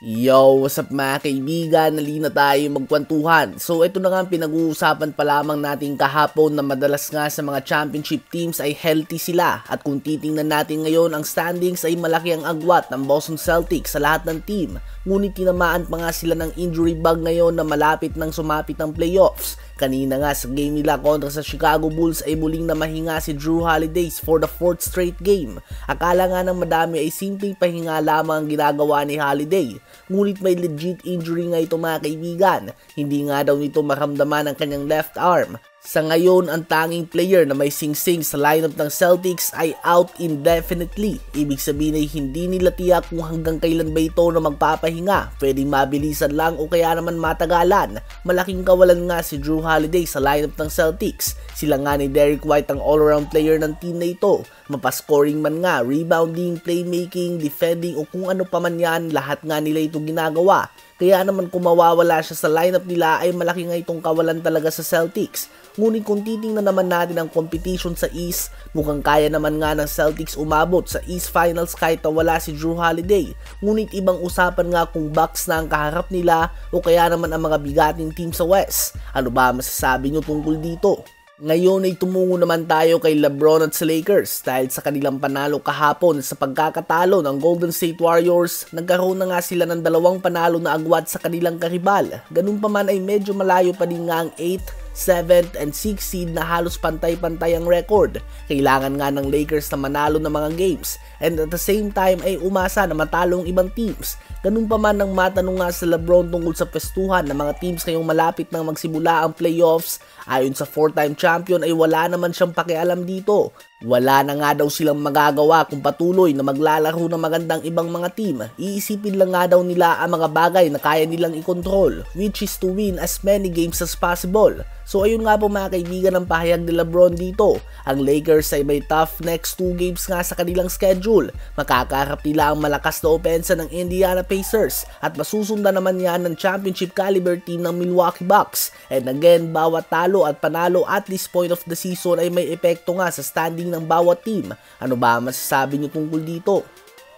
Yo, what's up mga kaibigan? Nalina tayo magkwentuhan. So ito na nga pinag-uusapan pa lamang natin kahapon na madalas nga sa mga championship teams ay healthy sila. At kung titingnan natin ngayon ang standings ay malaki ang agwat ng Boston Celtics sa lahat ng team. Ngunit tinamaan pa nga sila ng injury bug ngayon na malapit nang sumapit ang playoffs. Kanina nga sa game nila kontra sa Chicago Bulls ay muling na mahinga si Jrue Holiday for the 4th straight game. Akala nga ng madami ay simpleng pahinga lamang ang ginagawa ni Holiday. Ngunit may legit injury nga ito mga kaibigan. Hindi nga daw nito maramdaman ang kanyang left arm. Sa ngayon, ang tanging player na may singsing sa lineup ng Celtics ay out indefinitely. Ibig sabihin ay hindi nila tiyak kung hanggang kailan ba ito na magpapahinga. Pwedeng mabilisan lang o kaya naman matagalan. Malaking kawalan nga si Jrue Holiday sa lineup ng Celtics. Sila nga ni Derrick White ang all-around player ng team na ito. Mapascoring man nga, rebounding, playmaking, defending o kung ano pa man yan, lahat nga nila ito ginagawa. Kaya naman kung mawawala siya sa lineup nila ay malaki nga itong kawalan talaga sa Celtics. Ngunit kung titingnan naman natin ang competition sa East, mukhang kaya naman nga ng Celtics umabot sa East Finals kahit na wala si Jrue Holiday. Ngunit ibang usapan nga kung Bucks na ang kaharap nila o kaya naman ang mga bigating team sa West. Ano ba masasabi nyo tungkol dito? Ngayon ay tumungo naman tayo kay LeBron at sa Lakers dahil sa kanilang panalo kahapon sa pagkakatalo ng Golden State Warriors. Nagkaroon na nga sila ng dalawang panalo na agwat sa kanilang karibal. Ganun pa man ay medyo malayo pa din nga ang 8th, 7th and 6th seed na halos pantay-pantay ang record. Kailangan nga ng Lakers na manalo ng mga games and at the same time ay umasa na matalo ang ibang teams. Ganun pa man nang matanong nga sa LeBron tungkol sa pwestuhan ng mga teams ngayong malapit nang magsimula ang playoffs. Ayon sa 4-time champion ay wala naman siyang pakialam dito. Wala na nga daw silang magagawa kung patuloy na maglalaro ng magandang ibang mga team. Iisipin lang nga daw nila ang mga bagay na kaya nilang ikontrol, which is to win as many games as possible. So ayun nga po mga kaibigan ang pahayag ni LeBron dito. Ang Lakers ay may tough next 2 games nga sa kanilang schedule. Makakaharap nila ang malakas na opensa ng Indiana Pacers at masusundan naman yan ng championship caliber team ng Milwaukee Bucks. And again, bawat talo at panalo at this point of the season ay may epekto nga sa standing ng bawat team. Ano ba masasabi nyo tungkol dito?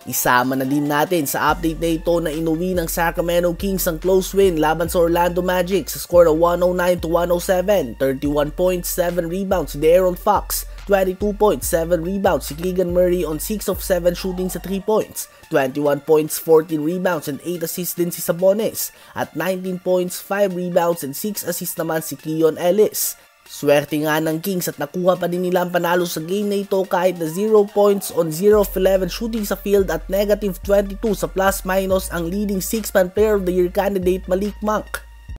Isama na din natin sa update na ito na inuwi ng Sacramento Kings ang close win laban sa Orlando Magic sa score na 109-107, 31 points, 7 rebounds si De'Aaron Fox, 22 points, 7 rebounds si Keegan Murray on 6 of 7 shooting sa 3 points, 21 points, 14 rebounds and 8 assists din si Sabonis, at 19 points, 5 rebounds and 6 assists naman si Keon Ellis. Swerte nga ng Kings at nakuha pa din nila ang panalo sa game na ito kahit na 0 points on 0 of 11 shooting sa field at negative 22 sa plus-minus ang leading 6-man player of the year candidate Malik Monk.